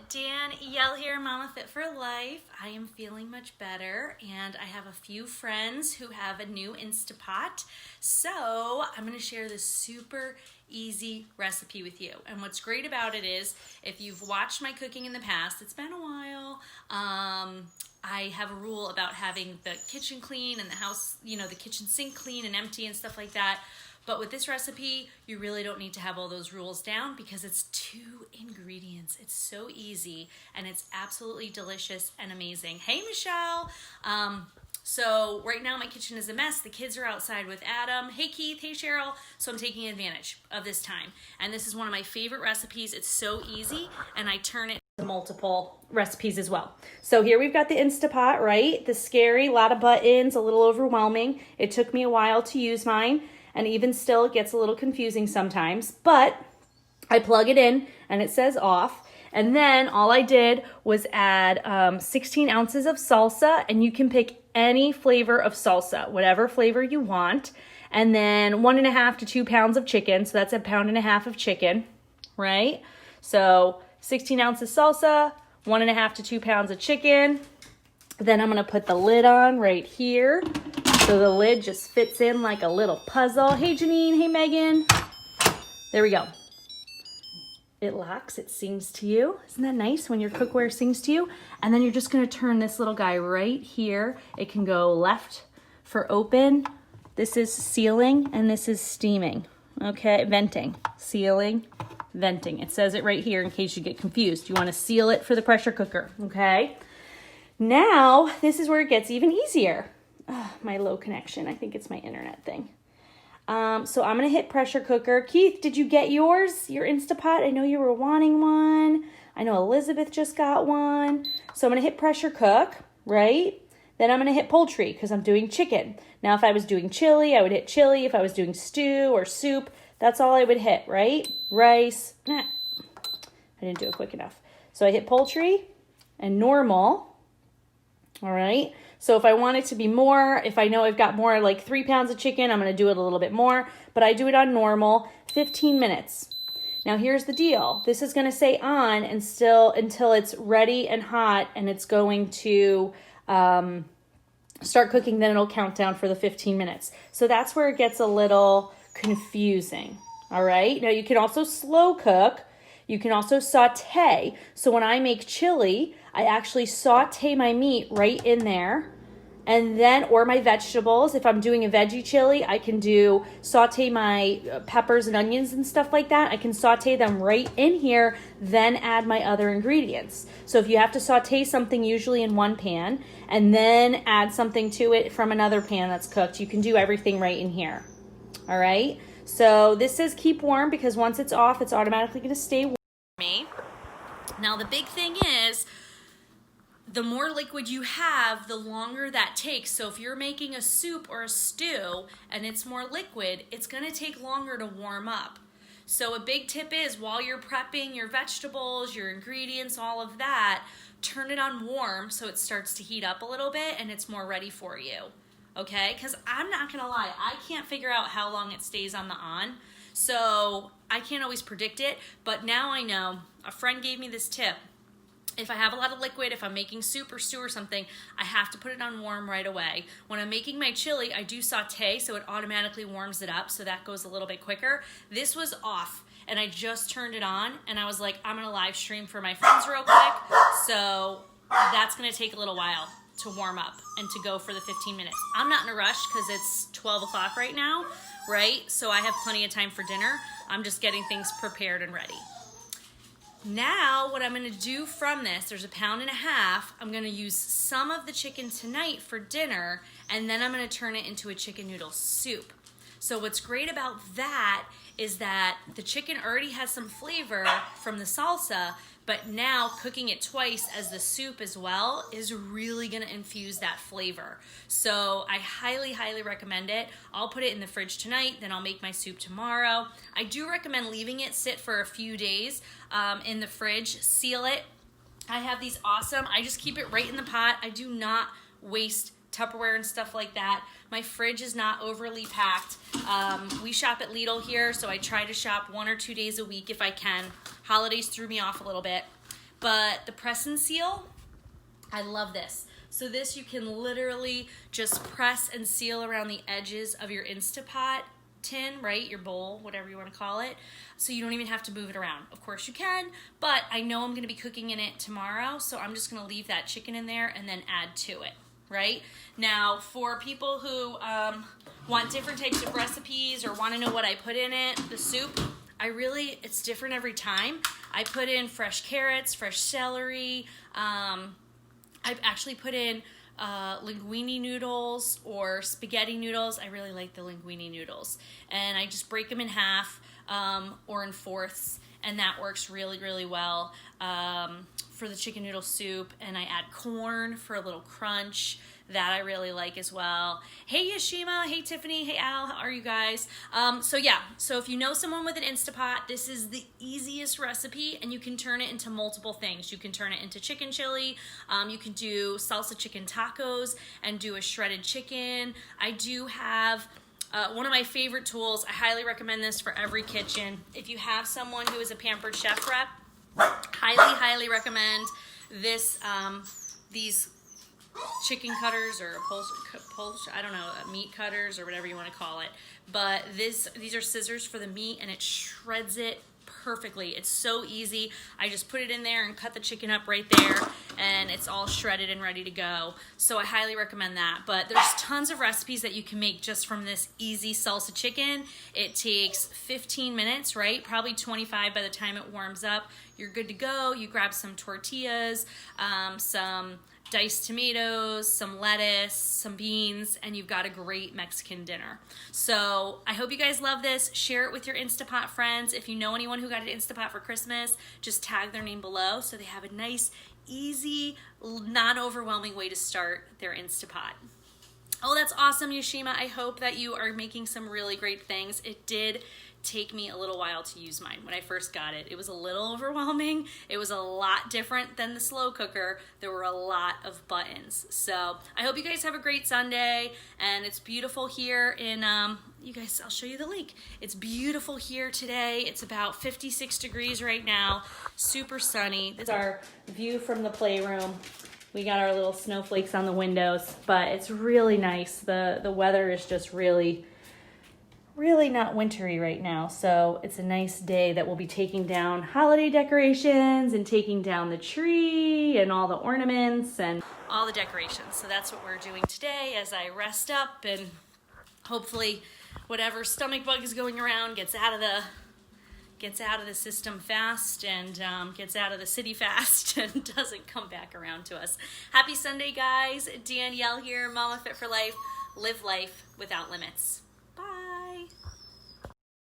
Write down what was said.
Danielle here, Mama Fit for Life. I am feeling much better and I have a few friends who have a new InstaPot. So I'm going to share this super easy recipe with you. And what's great about it is if you've watched my cooking in the past, it's been a while, I have a rule about having the kitchen clean and the house, the kitchen sink clean and empty and stuff like that. But with this recipe, you really don't need to have all those rules down because it's 2 ingredients. It's so easy and it's absolutely delicious and amazing. Hey, Michelle. So right now my kitchen is a mess. The kids are outside with Adam. Hey, Keith. Hey, Cheryl. So I'm taking advantage of this time. And this is one of my favorite recipes. It's so easy and I turn it into multiple recipes as well. So here we've got the InstaPot, right? The scary, lot of buttons, a little overwhelming. It took me a while to use mine. And even still, it gets a little confusing sometimes, but I plug it in and it says off. And then all I did was add 16 ounces of salsa, and you can pick any flavor of salsa, whatever flavor you want. And then 1.5 to 2 pounds of chicken. So that's 1.5 pounds of chicken, right? So 16 ounces salsa, 1.5 to 2 pounds of chicken. Then I'm going to put the lid on right here. So the lid just fits in like a little puzzle. Hey, Janine. Hey, Megan. There we go. It locks. It sings to you. Isn't that nice when your cookware sings to you? And then you're just going to turn this little guy right here. It can go left for open. This is sealing and this is steaming. Okay, venting. Sealing, venting. It says it right here in case you get confused. You want to seal it for the pressure cooker. Okay. Now, this is where it gets even easier. Oh, my low connection. I think it's my internet thing. So I'm going to hit pressure cooker. Keith, did you get yours? Your InstaPot? I know you were wanting one. I know Elizabeth just got one. So I'm going to hit pressure cook, right? Then I'm going to hit poultry because I'm doing chicken. Now, if I was doing chili, I would hit chili. If I was doing stew or soup, that's all I would hit, right? Rice. Nah, I didn't do it quick enough. So I hit poultry and normal. All right. So if I want it to be more, if I know I've got more like 3 pounds of chicken, I'm going to do it a little bit more, but I do it on normal, 15 minutes. Now here's the deal. This is going to stay on and still until it's ready and hot and it's going to start cooking. Then it'll count down for the 15 minutes. So that's where it gets a little confusing. All right. Now you can also slow cook. You can also saute. So when I make chili, I actually saute my meat right in there. And then, or my vegetables. If I'm doing a veggie chili, I can saute my peppers and onions and stuff like that. I can saute them right in here, then add my other ingredients. So if you have to saute something usually in one pan and then add something to it from another pan that's cooked, you can do everything right in here. All right. So this says keep warm because once it's off, it's automatically going to stay warm. Now the big thing is the more liquid you have, the longer that takes. So if you're making a soup or a stew and it's more liquid, it's going to take longer to warm up. So a big tip is while you're prepping your vegetables, your ingredients, all of that, turn it on warm so it starts to heat up a little bit and it's more ready for you. Okay? Because I'm not going to lie, I can't figure out how long it stays on the on. So I can't always predict it, but now I know. A friend gave me this tip. If I have a lot of liquid, if I'm making soup or stew or something, I have to put it on warm right away. When I'm making my chili, I do saute, so it automatically warms it up, so that goes a little bit quicker. This was off, and I just turned it on, and I was like, I'm gonna live stream for my friends real quick, so that's gonna take a little while to warm up and to go for the 15 minutes. I'm not in a rush because it's 12 o'clock right now, right? So I have plenty of time for dinner. I'm just getting things prepared and ready. Now, what I'm going to do from this, there's 1.5 pounds. I'm going to use some of the chicken tonight for dinner, and then I'm going to turn it into a chicken noodle soup. So what's great about that is that the chicken already has some flavor from the salsa, but now cooking it twice as the soup as well is really going to infuse that flavor. So I highly, highly recommend it. I'll put it in the fridge tonight, then I'll make my soup tomorrow. I do recommend leaving it sit for a few days in the fridge, seal it. I have these awesome, I just keep it right in the pot. I do not waste Tupperware and stuff like that. My fridge is not overly packed. We shop at Lidl here, so I try to shop 1 or 2 days a week if I can. Holidays threw me off a little bit. But the press and seal, I love this. So this you can literally just press and seal around the edges of your InstaPot tin, right? Your bowl, whatever you want to call it. So you don't even have to move it around. Of course you can, but I know I'm going to be cooking in it tomorrow, so I'm just going to leave that chicken in there and then add to it, right? Now, for people who want different types of recipes or want to know what I put in it, the soup, it's different every time. I put in fresh carrots, fresh celery. I've actually put in linguine noodles or spaghetti noodles. I really like the linguine noodles. And I just break them in half or in fourths, and that works really, really well for the chicken noodle soup. And I add corn for a little crunch. That I really like as well. Hey Yashima, hey Tiffany, hey Al, how are you guys? So if you know someone with an InstaPot, this is the easiest recipe, and you can turn it into multiple things. You can turn it into chicken chili, you can do salsa chicken tacos and do a shredded chicken. I do have one of my favorite tools. I highly recommend this for every kitchen. If you have someone who is a Pampered Chef rep, highly recommend this, these chicken cutters or I don't know, meat cutters or whatever you want to call it. But these are scissors for the meat, and it shreds it perfectly. It's so easy. I just put it in there and cut the chicken up right there, and it's all shredded and ready to go. So I highly recommend that. But there's tons of recipes that you can make just from this easy salsa chicken. It takes 15 minutes, right? Probably 25 by the time it warms up. You're good to go. You grab some tortillas, some diced tomatoes, some lettuce, some beans, and you've got a great Mexican dinner. So I hope you guys love this. Share it with your InstaPot friends. If you know anyone who got an InstaPot for Christmas, just tag their name below so they have a nice, easy, not overwhelming way to start their InstaPot. Oh, that's awesome, Yoshima. I hope that you are making some really great things. It did take me a little while to use mine. When I first got it, it was a little overwhelming. It was a lot different than the slow cooker. There were a lot of buttons. So I hope you guys have a great Sunday, and it's beautiful here in, you guys, I'll show you the link. It's beautiful here today. It's about 56 degrees right now, super sunny. This is our view from the playroom. We got our little snowflakes on the windows, but it's really nice. The weather is just really not wintry right now, so it's a nice day that we'll be taking down holiday decorations and taking down the tree and all the ornaments and all the decorations. So that's what we're doing today as I rest up, and hopefully whatever stomach bug is going around gets out of the system fast and gets out of the city fast and doesn't come back around to us. Happy Sunday, guys. Danielle here, Mama Fit for Life. Live life without limits. Bye.